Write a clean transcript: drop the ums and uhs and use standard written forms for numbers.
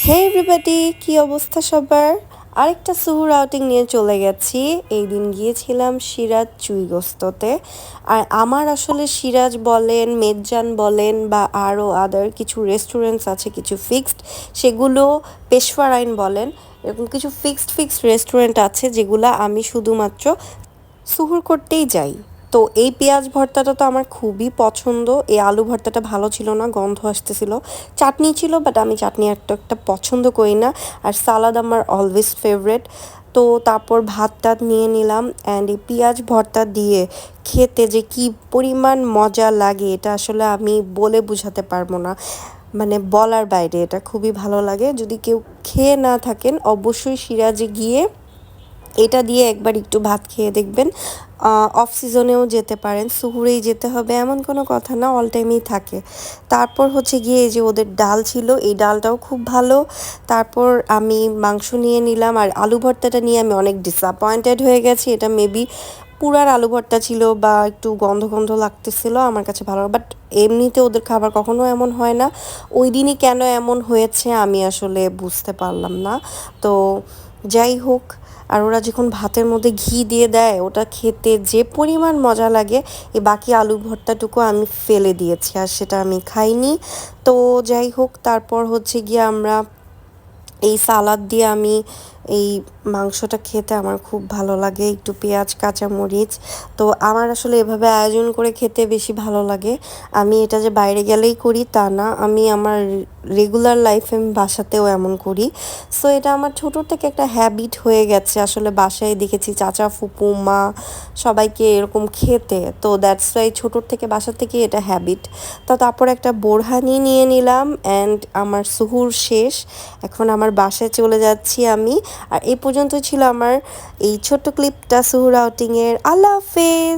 হে everybody, কি অবস্থা সবার? আরেকটা সুহুর আউটিং নিয়ে চলে গেছি। এই দিন গিয়েছিলাম সিরাজ চুইগস্ততে। আর আমার আসলে সিরাজ বলেন, মেজান বলেন বা আরও আদার কিছু রেস্টুরেন্টস আছে, কিছু ফিক্সড, সেগুলো পেশওয়ারাইন বলেন, এরকম কিছু ফিক্সড রেস্টুরেন্ট আছে যেগুলো আমি শুধুমাত্র সুহুর করতেই যাই। তো এই পেঁয়াজ ভর্তাটা তো আমার খুবই পছন্দ। এই আলু ভর্তাটা ভালো ছিল না, গন্ধ আসতেছিল। চাটনি ছিল, বাট আমি চাটনি একটা পছন্দ করি না। আর সালাদ আমার অলওয়েজ ফেভারেট। তো তারপর ভাত টাত নিয়ে নিলাম, অ্যান্ড এই পেঁয়াজ ভর্তা দিয়ে খেতে যে কি পরিমাণ মজা লাগে এটা আসলে আমি বলে বোঝাতে পারবো না। মানে বলার বাইরে, এটা খুবই ভালো লাগে। যদি কেউ খেয়ে না থাকেন, অবশ্যই সিরাজে গিয়ে এটা দিয়ে একবার একটু ভাত খেয়ে দেখবেন। অফ সিজনেও যেতে পারেন, সুহুরেই যেতে হবে এমন কোনো কথা না, অল টাইমেই থাকে। তারপর হচ্ছে গিয়ে এই যে ওদের ডাল ছিল, এই ডালটাও খুব ভালো। তারপর আমি মাংস নিয়ে নিলাম, আর আলু ভর্তাটা নিয়ে আমি অনেক ডিসঅ্যাপয়েন্টেড হয়ে গেছি। এটা মেবি পুরার আলু ভর্তা ছিল বা একটু গন্ধ গন্ধ লাগতেছিল, আমার কাছে ভালো, বাট এমনিতে ওদের খাবার কখনো এমন হয় না। ওই দিনই কেন এমন হয়েছে আমি আসলে বুঝতে পারলাম না। তো যাই হোক, আর ওরা যখন ভাতের মধ্যে ঘি দিয়ে দেয়, ওটা খেতে যে পরিমাণ মজা লাগে, এই বাকি আলু ভর্তাটুকু আমি ফেলে দিয়েছি, আর সেটা আমি খাইনি। তো যাই হোক, তারপর হচ্ছে গিয়ে আমরা এই সালাদ দিয়ে আমি এই মাংসটা খেতে আমার খুব ভালো লাগে, একটু পেঁয়াজ কাঁচামরিচ। তো আমার আসলে এভাবে আয়োজন করে খেতে বেশি ভালো লাগে। আমি এটা যে বাইরে গেলেই করি তা না, আমি আমার রেগুলার লাইফে আমি বাসাতেও এমন করি। সো এটা আমার ছোটো থেকে একটা হ্যাবিট হয়ে গেছে। আসলে বাসায় দেখেছি চাচা, ফুপু, মা সবাইকে এরকম খেতে, তো দ্যাটস ওয়াই ছোটোর থেকে বাসা থেকে এটা হ্যাবিট। তো তারপর একটা বোরহানি নিয়ে নিলাম, অ্যান্ড আমার সুহুর শেষ। এখন আমার বাসায় চলে যাচ্ছি আমি। আর এই পর্যন্ত ছিল আমার এই ছোট্ট ক্লিপটা সুহুর আউটিংয়ের। আল্লাহ হাফেজ।